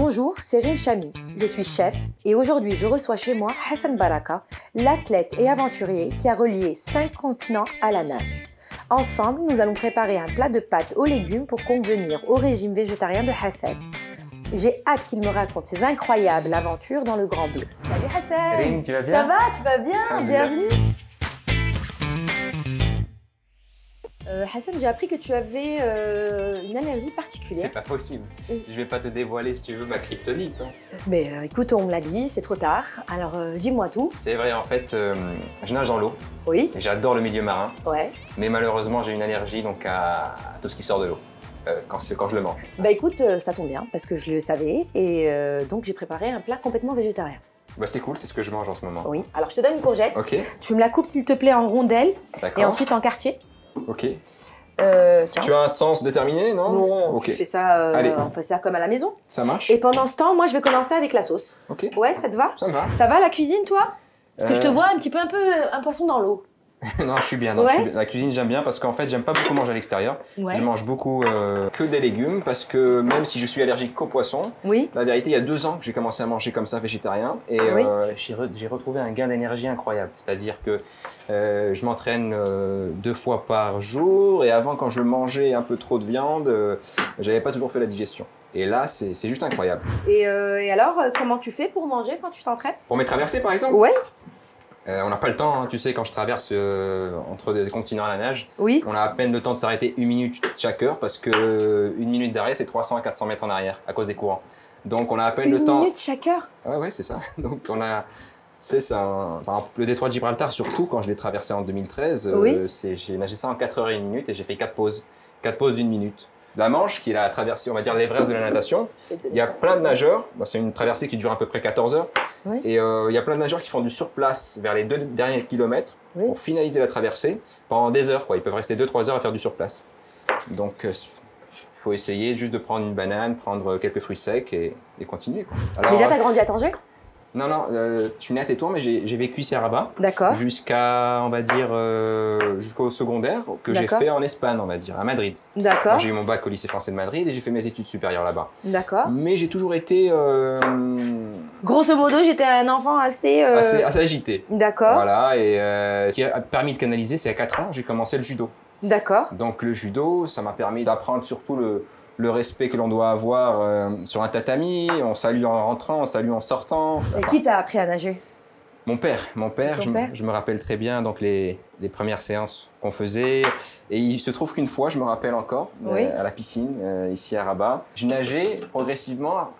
Bonjour, c'est Rim Chami. Je suis chef et aujourd'hui je reçois chez moi Hassan Baraka, l'athlète et aventurier qui a relié 5 continents à la nage. Ensemble, nous allons préparer un plat de pâtes aux légumes pour convenir au régime végétarien de Hassan. J'ai hâte qu'il me raconte ses incroyables aventures dans le Grand Bleu. Salut Hassan! Rim, tu vas bien? Ça va? Tu vas bien? Bienvenue! Hassan, j'ai appris que tu avais une allergie particulière. C'est pas possible. Je vais pas te dévoiler, si tu veux, ma kryptonite. Hein. Mais écoute, on me l'a dit, c'est trop tard. Alors dis-moi tout. C'est vrai, en fait, je nage dans l'eau. Oui. J'adore le milieu marin. Ouais. Mais malheureusement, j'ai une allergie donc à tout ce qui sort de l'eau quand je le mange. Bah écoute, ça tombe bien parce que je le savais et donc j'ai préparé un plat complètement végétarien. Bah c'est cool, c'est ce que je mange en ce moment. Oui. Alors je te donne une courgette. Ok. Tu me la coupes s'il te plaît en rondelles et ensuite en quartier. Ok. Tiens. Tu as un sens déterminé, non? Non, Ok. tu fais ça, Allez. on fait ça comme à la maison. Ça marche? Et pendant ce temps, moi je vais commencer avec la sauce. Ok. Ouais, ça te va? Ça me va. Ça va la cuisine toi? Parce que je te vois un peu un poisson dans l'eau. Non, je suis bien. Non, Ouais. La cuisine, j'aime bien parce qu'en fait, j'aime pas beaucoup manger à l'extérieur. Ouais. Je mange beaucoup que des légumes parce que même si je suis allergique qu'aux poissons, Oui. la vérité, il y a 2 ans que j'ai commencé à manger comme ça végétarien et Oui. j'ai retrouvé un gain d'énergie incroyable. C'est-à-dire que je m'entraîne 2 fois par jour et avant, quand je mangeais un peu trop de viande, j'avais pas toujours fait la digestion. Et là, c'est juste incroyable. Et alors, comment tu fais pour manger quand tu t'entraînes? Pour mes traversées, par exemple, Ouais. on n'a pas le temps, hein, tu sais, quand je traverse entre des continents à la nage, Oui. on a à peine le temps de s'arrêter 1 minute chaque heure parce que 1 minute d'arrêt, c'est 300 à 400 mètres en arrière à cause des courants. Donc on a à peine le temps. 1 minute chaque heure? Ouais, c'est ça. Donc on a. C'est ça. Enfin, le détroit de Gibraltar, surtout quand je l'ai traversé en 2013, Oui. j'ai nagé ça en 4 heures et 1 minute et j'ai fait 4 pauses. 4 pauses d'1 minute. La Manche, qui est la traversée, on va dire l'Everest de la natation, il y a plein de nageurs. Bah, c'est une traversée qui dure à peu près 14 heures. Oui. Et il y a plein de nageurs qui font du surplace vers les 2 derniers kilomètres Oui. pour finaliser la traversée pendant des heures. Quoi. Ils peuvent rester 2-3 heures à faire du surplace. Donc il faut essayer juste de prendre une banane, prendre quelques fruits secs et continuer. Quoi. Alors, Déjà, t'as grandi à Tanger? Non, je suis né à Tétouan, mais j'ai vécu ici à Rabat. D'accord. Jusqu'à, on va dire, jusqu'au secondaire, que j'ai fait en Espagne, on va dire, à Madrid. D'accord. J'ai eu mon bac au lycée français de Madrid et j'ai fait mes études supérieures là-bas. D'accord. Mais j'ai toujours été Grosso modo, j'étais un enfant assez assez agité. D'accord. Voilà, et ce qui a permis de canaliser, c'est à 4 ans, j'ai commencé le judo. D'accord. Donc le judo, ça m'a permis d'apprendre surtout le respect que l'on doit avoir sur un tatami. On salue en rentrant, on salue en sortant. Et qui t'a appris à nager? Mon père, Ton père? je me rappelle très bien donc les premières séances qu'on faisait. Et il se trouve qu'une fois, je me rappelle encore, Oui. à la piscine, ici à Rabat, je nageais progressivement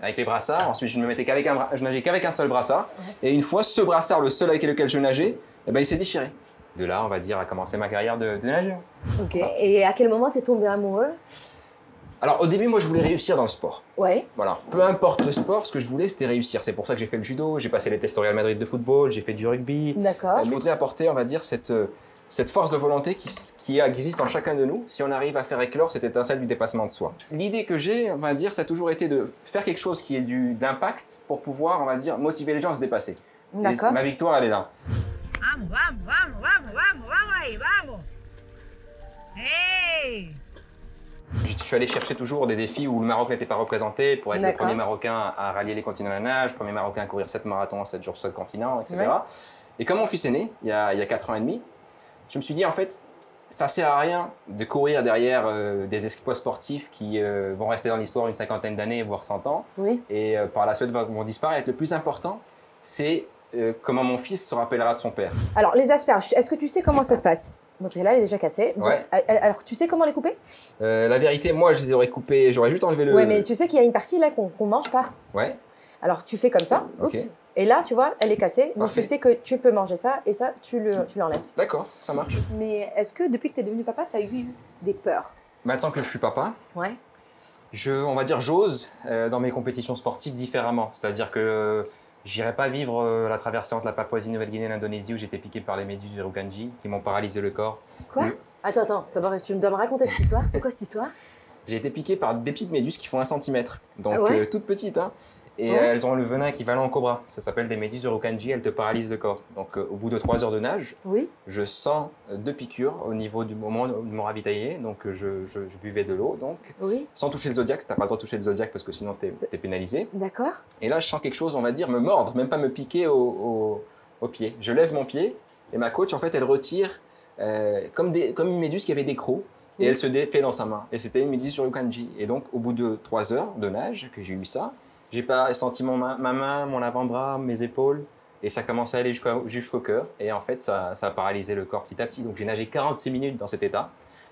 avec les brassards. Ensuite, je nageais qu'avec un seul brassard. Et une fois, ce brassard, le seul avec lequel je nageais, eh ben, il s'est déchiré. De là, on va dire, a commencé ma carrière de nageur. Ok. Et à quel moment t'es tombé amoureux? Alors au début, moi je voulais réussir dans le sport. Ouais. Voilà, peu importe le sport, ce que je voulais c'était réussir. C'est pour ça que j'ai fait le judo, j'ai passé les tests au Real Madrid de football, j'ai fait du rugby. D'accord. Je voudrais apporter, on va dire, cette force de volonté qui existe en chacun de nous si on arrive à faire éclore cette étincelle du dépassement de soi. L'idée que j'ai, on va dire, ça a toujours été de faire quelque chose qui ait d'impact pour pouvoir, on va dire, motiver les gens à se dépasser. D'accord. Et ma victoire, elle est là. Vamos, vamos, vamos, vamos, vamos, vamos ahí, vamos. Hey! Je suis allé chercher toujours des défis où le Maroc n'était pas représenté pour être le premier Marocain à rallier les continents à la nage, premier Marocain à courir 7 marathons, 7 jours sur 7 continents, etc. Ouais. Et comme mon fils est né, il y a 4 ans et demi, je me suis dit en fait, ça sert à rien de courir derrière des exploits sportifs qui vont rester dans l'histoire une 50aine d'années, voire 100 ans, Oui. et par la suite vont disparaître. Le plus important, c'est comment mon fils se rappellera de son père. Alors, les asperges, est-ce que tu sais comment ça se passe? Votre là, elle est déjà cassée. Donc, Ouais. alors, tu sais comment les couper? La vérité, moi, je les aurais coupés, j'aurais juste enlevé le... Ouais, mais tu sais qu'il y a une partie là qu'on mange pas. Ouais. Alors, tu fais comme ça. Ok. Oups. Et là, tu vois, elle est cassée. Donc, Parfait. tu sais que tu peux manger ça et ça, tu l'enlèves. D'accord, ça marche. Mais est-ce que depuis que tu es devenu papa, tu as eu des peurs? Maintenant que je suis papa, Ouais. on va dire, j'ose dans mes compétitions sportives différemment. C'est-à-dire que j'irai pas vivre la traversée entre la Papouasie-Nouvelle-Guinée et l'Indonésie où j'étais piqué par les méduses Uruganji qui m'ont paralysé le corps. Quoi? Attends. D'abord, tu dois me raconter cette histoire. C'est quoi cette histoire? J'ai été piqué par des petites méduses qui font 1 cm, donc Ah ouais toutes petites. Hein. et elles ont le venin équivalent au cobra. Ça s'appelle des méduses Urukandji, elles te paralysent le corps. Donc au bout de 3 heures de nage, je sens 2 piqûres au niveau du moment où ils m'ont ravitaillé. Donc je buvais de l'eau, donc sans toucher le zodiaque. Tu n'as pas le droit de toucher le zodiaque parce que sinon tu es pénalisé. D'accord. Et là, je sens quelque chose, on va dire, me mordre, même pas me piquer au pied. Je lève mon pied et ma coach, en fait, elle retire comme une méduse qui avait des crocs. Et elle se défait dans sa main. Et c'était une méduse Urukandji. Et donc, au bout de 3 heures de nage, que j'ai eu ça, j'ai pas senti ma main, mon avant-bras, mes épaules. Et ça commençait à aller jusqu'au cœur. Et en fait, ça a paralysé le corps petit à petit. Donc, j'ai nagé 46 minutes dans cet état,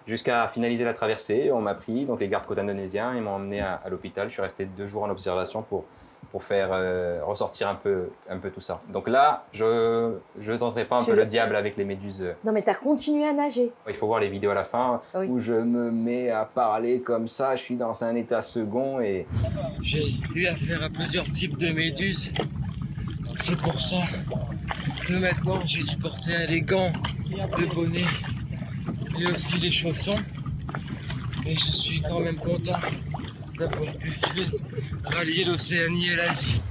jusqu'à finaliser la traversée. On m'a pris, donc les gardes-côtes indonésiens, ils m'ont emmené à l'hôpital. Je suis resté 2 jours en observation pour faire ressortir un peu tout ça. Donc là, je ne tenterai pas un peu le diable avec les méduses. Non, mais tu as continué à nager. Il faut voir les vidéos à la fin où je me mets à parler comme ça. Je suis dans un état second et... J'ai eu affaire à plusieurs types de méduses. C'est pour ça que maintenant, j'ai dû porter des gants, des bonnets et aussi des chaussons. Et je suis quand même content d'avoir pu rallier l'Océanie et l'Asie.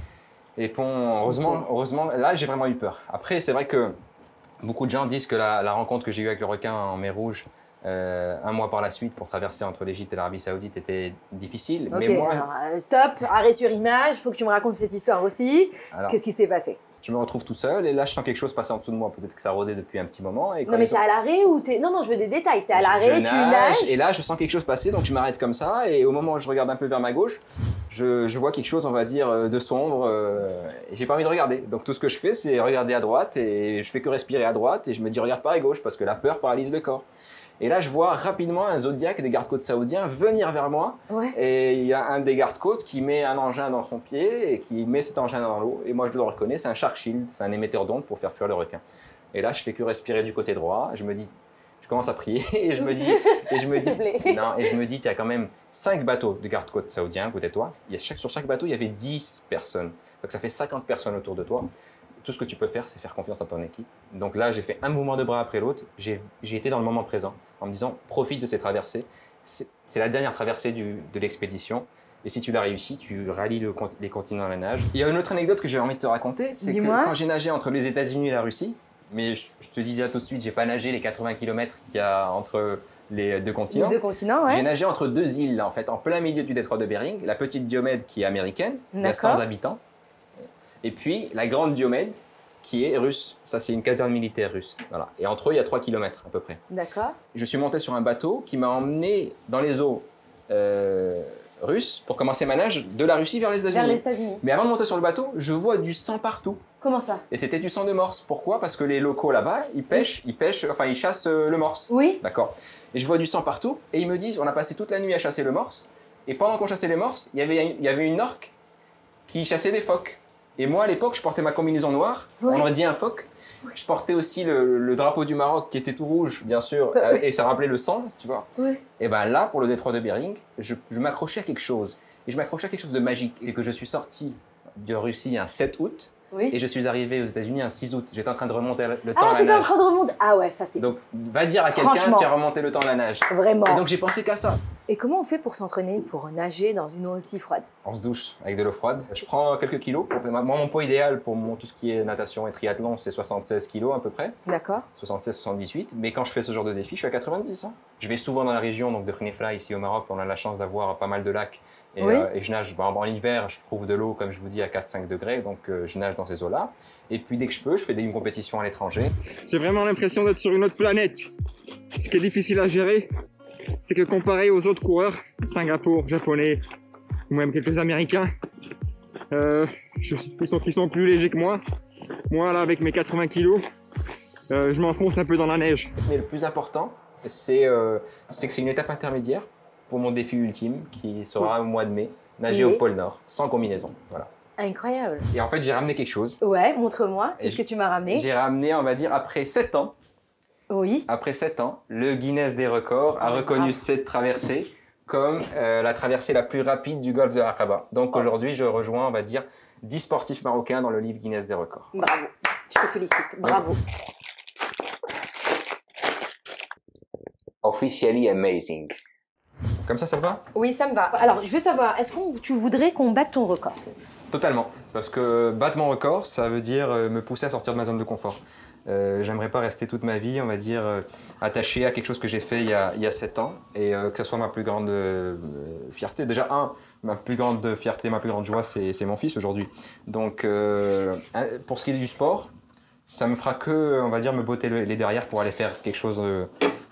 Et bon, heureusement, là j'ai vraiment eu peur. Après, c'est vrai que beaucoup de gens disent que la rencontre que j'ai eue avec le requin en mer Rouge, 1 mois par la suite pour traverser entre l'Égypte et l'Arabie Saoudite était difficile. Ok, mais moi, alors, stop, arrêt sur image, il faut que tu me racontes cette histoire aussi. Qu'est-ce qui s'est passé? Je me retrouve tout seul et là je sens quelque chose passer en dessous de moi. Peut-être que ça rôdait depuis un petit moment. Et non mais t'es à l'arrêt ou t'es... Non, je veux des détails. T'es à l'arrêt, tu nages. Et là je sens quelque chose passer, donc je m'arrête comme ça. Et au moment où je regarde un peu vers ma gauche, je vois quelque chose, on va dire, de sombre. Et j'ai pas envie de regarder. Donc tout ce que je fais, c'est regarder à droite et je fais que respirer à droite. Et je me dis regarde pas à gauche parce que la peur paralyse le corps. Et là, je vois rapidement un Zodiac des gardes-côtes saoudiens venir vers moi. Et il y a un des gardes-côtes qui met un engin dans son pied et qui met cet engin dans l'eau. Et moi, je le reconnais, c'est un Shark Shield, c'est un émetteur d'ondes pour faire fuir le requin. Et là, je fais que respirer du côté droit. Je me dis, je commence à prier et je me dis, qu'il y a quand même 5 bateaux de gardes-côtes saoudiens à côté de toi. Sur chaque bateau, il y avait 10 personnes. Donc ça fait 50 personnes autour de toi. Tout ce que tu peux faire, c'est faire confiance à ton équipe. Donc là, j'ai fait un mouvement de bras après l'autre. J'ai été dans le moment présent en me disant, profite de ces traversées. C'est la dernière traversée de l'expédition. Et si tu l'as réussi, tu rallies les continents à la nage. Il y a une autre anecdote que j'ai envie de te raconter. C'est que quand j'ai nagé entre les États-Unis et la Russie, mais je te disais tout de suite, j'ai pas nagé les 80 km qu'il y a entre les 2 continents. Les 2 continents, J'ai nagé entre 2 îles, là, en fait, en plein milieu du détroit de Bering. La petite Diomède qui est américaine, il y a 100 habitants. Et puis la grande Diomède qui est russe. Ça, c'est une caserne militaire russe. Voilà. Et entre eux, il y a 3 km à peu près. D'accord. Je suis monté sur un bateau qui m'a emmené dans les eaux russes pour commencer ma nage de la Russie vers les États-Unis. Vers les États-Unis. Mais avant de monter sur le bateau, je vois du sang partout. Comment ça? Et c'était du sang de morse. Pourquoi? Parce que les locaux là-bas, ils chassent le morse. Oui. D'accord. Et je vois du sang partout. Et ils me disent, on a passé toute la nuit à chasser le morse. Et pendant qu'on chassait les morses, il y avait une orque qui chassait des phoques. Et moi, à l'époque, je portais ma combinaison noire, on aurait dit un phoque. Je portais aussi le drapeau du Maroc qui était tout rouge, bien sûr, et ça rappelait le sang, tu vois. Et bien là, pour le détroit de Bering, je m'accrochais à quelque chose. Et je m'accrochais à quelque chose de magique. C'est que je suis sorti de Russie un 7 août. Et je suis arrivé aux États-Unis un 6 août. J'étais en train de remonter le temps à la nage. Ah, t'étais en train de remonter. Ah ouais, ça c'est... Donc, va dire à quelqu'un qui a remonté le temps à la nage. Vraiment. Et donc, j'ai pensé qu'à ça. Et comment on fait pour s'entraîner, pour nager dans une eau aussi froide? On se douche avec de l'eau froide. Je prends quelques kilos. Moi, mon poids idéal pour tout ce qui est natation et triathlon, c'est 76 kilos à peu près. D'accord. 76-78. Mais quand je fais ce genre de défi, je suis à 90. Hein. Je vais souvent dans la région donc de Khenifra, ici au Maroc. On a la chance d'avoir pas mal de lacs. Et je nage, en hiver, je trouve de l'eau, comme je vous dis, à 4-5 degrés, donc je nage dans ces eaux-là. Et puis dès que je peux, je fais une compétition à l'étranger. J'ai vraiment l'impression d'être sur une autre planète. Ce qui est difficile à gérer, c'est que comparé aux autres coureurs, Singapour, Japonais, ou même quelques Américains, qui sont plus légers que moi. Moi, là, avec mes 80 kilos, je m'enfonce un peu dans la neige. Mais le plus important, c'est que c'est une étape intermédiaire pour mon défi ultime qui sera au mois de mai, nager au pôle Nord, sans combinaison. Voilà. Incroyable. Et en fait, j'ai ramené quelque chose. Ouais, montre-moi. Qu'est-ce que tu m'as ramené? J'ai ramené, on va dire, après 7 ans. Oui. Après 7 ans, le Guinness des records a reconnu cette traversée comme la traversée la plus rapide du golfe de Aqaba. Donc aujourd'hui, je rejoins, on va dire, 10 sportifs marocains dans le livre Guinness des records. Bravo. Je te félicite. Bravo. Officially amazing. Comme ça te va? Oui, ça me va. Alors, je veux savoir, est-ce que tu voudrais qu'on batte ton record? Totalement. Parce que battre mon record, ça veut dire me pousser à sortir de ma zone de confort. J'aimerais pas rester toute ma vie, on va dire, attaché à quelque chose que j'ai fait il y a 7 ans et que ce soit ma plus grande fierté. Déjà, ma plus grande fierté, ma plus grande joie, c'est mon fils aujourd'hui. Donc, pour ce qui est du sport, ça me fera que, on va dire, me botter les derrière pour aller faire quelque chose,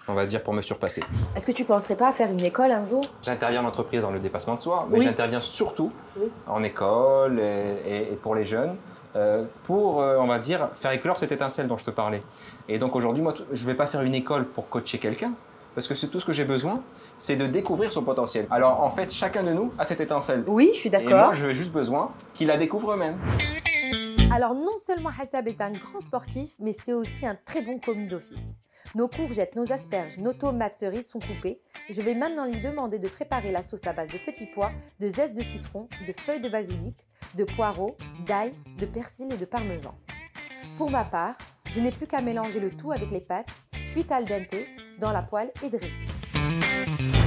on va dire, pour me surpasser. Est-ce que tu penserais pas à faire une école un jour? J'interviens en entreprise dans le dépassement de soi, mais j'interviens surtout en école et pour les jeunes. Pour, on va dire, faire éclore cette étincelle dont je te parlais. Et donc aujourd'hui, moi, je ne vais pas faire une école pour coacher quelqu'un, parce que c'est tout ce que j'ai besoin, c'est de découvrir son potentiel. Alors en fait, chacun de nous a cette étincelle. Oui, je suis d'accord. Et moi, j'ai juste besoin qu'il la découvre eux-mêmes. Alors non seulement Hassab est un grand sportif, mais c'est aussi un très bon commis d'office. Nos courgettes, nos asperges, nos tomates cerises sont coupées. Je vais maintenant lui demander de préparer la sauce à base de petits pois, de zeste de citron, de feuilles de basilic, de poireaux, d'ail, de persil et de parmesan. Pour ma part, je n'ai plus qu'à mélanger le tout avec les pâtes, cuites al dente, dans la poêle et dressées.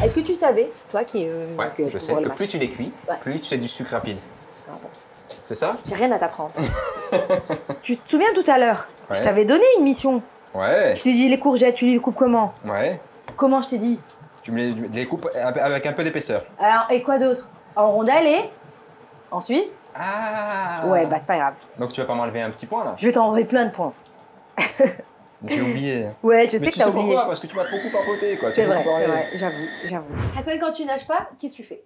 Est-ce que tu savais, toi qui je sais que plus tu les cuis, plus tu fais du sucre rapide. Ah bon. C'est ça? J'ai rien à t'apprendre. Tu te souviens tout à l'heure, je t'avais donné une mission. Ouais. Je t'ai dit les courgettes, tu les coupes comment? Ouais. Comment je t'ai dit? Tu me les coupes avec un peu d'épaisseur. Alors, et quoi d'autre? En rondelles et ensuite? Ah. Ouais, bah c'est pas grave. Donc tu vas pas m'enlever un petit point là? Je vais t'enlever plein de points. J'ai oublié. Ouais, je sais que t'as oublié. Pourquoi? Parce que tu m'as beaucoup papoté quoi. C'est vrai, j'avoue. Hassan, quand tu nages pas, qu'est-ce que tu fais?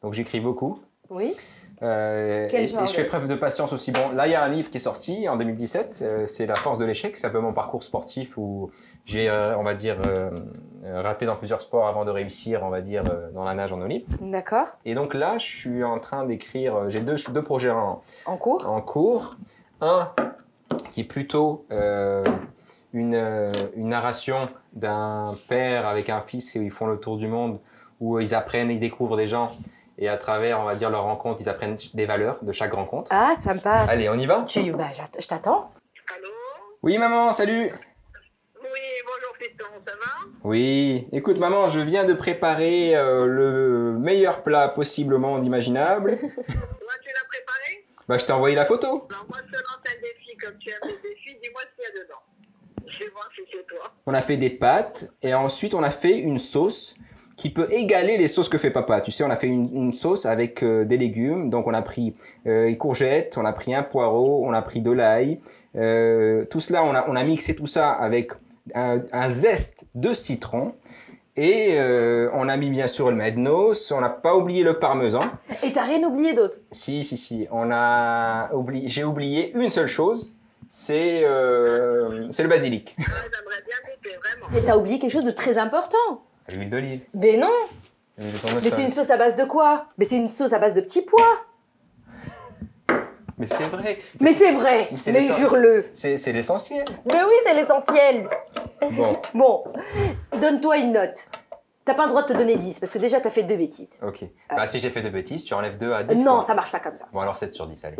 Donc j'écris beaucoup. Oui. Et je fais preuve de patience aussi. Bon, là, il y a un livre qui est sorti en 2017, c'est La force de l'échec, c'est un peu mon parcours sportif où j'ai, on va dire, raté dans plusieurs sports avant de réussir, on va dire, dans la nage en eau libre. D'accord. Et donc là, je suis en train d'écrire, j'ai deux projets en cours. Un qui est plutôt une narration d'un père avec un fils et où ils font le tour du monde, où ils apprennent, ils découvrent des gens. Et à travers, on va dire, leur rencontre, ils apprennent des valeurs de chaque rencontre. Ah, sympa. Allez, on y va? Bah, je t'attends. Allô? Oui, maman, salut. Oui, bonjour fiston, ça va? Oui, écoute, maman, je viens de préparer le meilleur plat possible au monde imaginable. Toi, tu l'as préparé? Bah, je t'ai envoyé la photo. Alors, moi, je te lance un défi, comme tu aimes les défis, dis-moi ce qu'il y a dedans. Je vais voir si c'est toi. On a fait des pâtes et ensuite, on a fait une sauce qui peut égaler les sauces que fait papa. Tu sais, on a fait une sauce avec des légumes. Donc, on a pris une courgette, on a pris un poireau, on a pris de l'ail. Tout cela, on a mixé tout ça avec un zeste de citron. Et on a mis bien sûr le mednos. On n'a pas oublié le parmesan. Et t'as rien oublié d'autre? Si. J'ai oublié une seule chose. C'est le basilic. Ah, j'aimerais bien goûter, vraiment. Mais t'as oublié quelque chose de très important. L'huile d'olive. Mais non. L'huile de tournesol. Mais c'est une sauce à base de quoi? Mais c'est une sauce à base de petits pois. Mais c'est vrai. Mais c'est vrai. Mais jure-le. C'est l'essentiel. Mais oui, c'est l'essentiel. Bon. Bon, donne-toi une note. T'as pas le droit de te donner 10 parce que déjà t'as fait 2 bêtises. Ok. Bah si j'ai fait 2 bêtises, tu enlèves 2 à 10. Non, quoi. ça marche pas comme ça. Bon alors 7 sur 10, allez.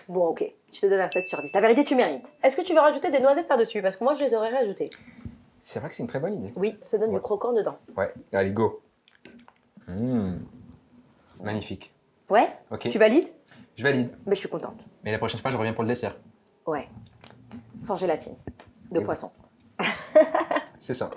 Bon, ok. Je te donne un 7 sur 10. La vérité, tu mérites. Est-ce que tu veux rajouter des noisettes par-dessus? Parce que moi, je les aurais rajoutées. C'est vrai que c'est une très bonne idée. Oui, ça donne du croquant dedans. Ouais, allez, go. Magnifique. Ouais. Ok. Tu valides? Je valide. Mais je suis contente. Mais la prochaine fois, je reviens pour le dessert. Ouais. Sans gélatine. De poisson. C'est ça.